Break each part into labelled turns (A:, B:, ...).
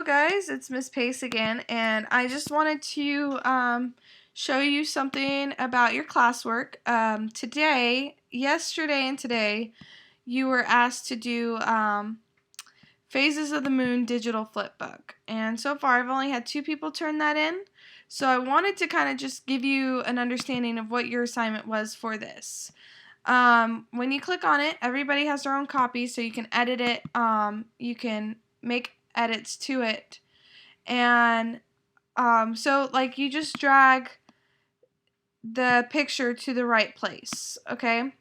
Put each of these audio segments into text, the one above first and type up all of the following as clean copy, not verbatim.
A: Guys, it's Miss Pace again, and I just wanted to show you something about your classwork. Yesterday and today, you were asked to do Phases of the Moon digital flipbook, and so far I've only had 2 people turn that in, so I wanted to kind of just give you an understanding of what your assignment was for this. When you click on it, everybody has their own copy, so you can edit it, you can make edits to it, and so like you just drag the picture to the right place, okay?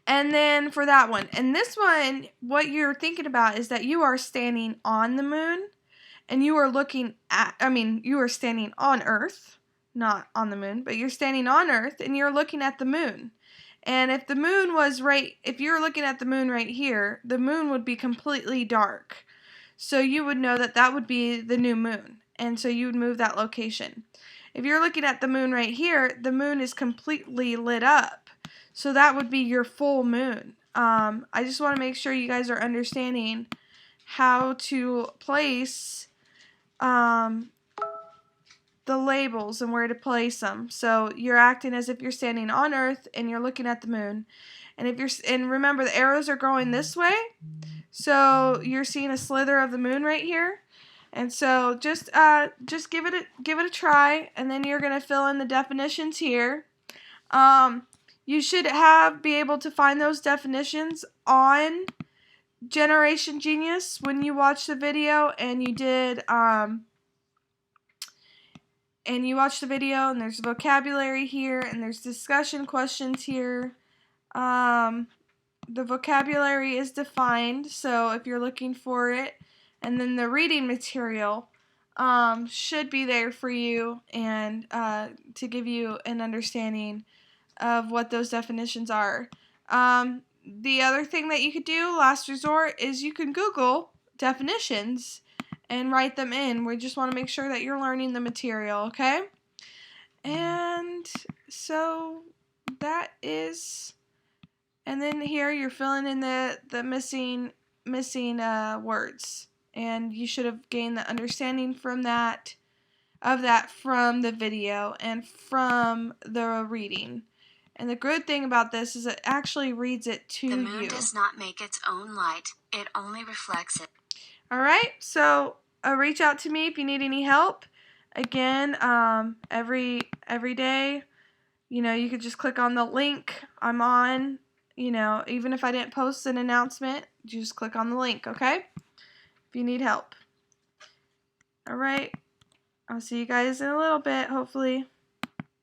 A: And then for that one, and this one, what you're thinking about is that you are standing on the moon, and you are looking at, you are standing on Earth, not on the moon, but you're standing on Earth, and you're looking at the moon. And if the moon was if you're looking at the moon right here, the moon would be completely dark. So you would know that that would be the new moon. And so you would move that location. If you're looking at the moon right here, the moon is completely lit up. So that would be your full moon. I just want to make sure you guys are understanding how to place the labels and where to place them. So you're acting as if you're standing on Earth and you're looking at the moon. And remember, the arrows are going this way. So you're seeing a slither of the moon right here. And so just give it a try, and then you're gonna fill in the definitions here. You should be able to find those definitions on Generation Genius when you watch the video and you did and you watch the video, and there's vocabulary here, and there's discussion questions here. The vocabulary is defined, so if you're looking for it, and then the reading material should be there for you, and to give you an understanding of what those definitions are. The other thing that you could do, last resort, is you can Google definitions and write them in. We just want to make sure that you're learning the material, okay? And so that is, and then here you're filling in the missing words, and you should have gained the understanding from that from the video and from the reading. And the good thing about this is it actually reads it to you.
B: The moon does not make its own light, it only reflects it.
A: Alright, so reach out to me if you need any help. Again, every day, you could just click on the link I'm on. Even if I didn't post an announcement, just click on the link, okay? If you need help. Alright, I'll see you guys in a little bit, hopefully.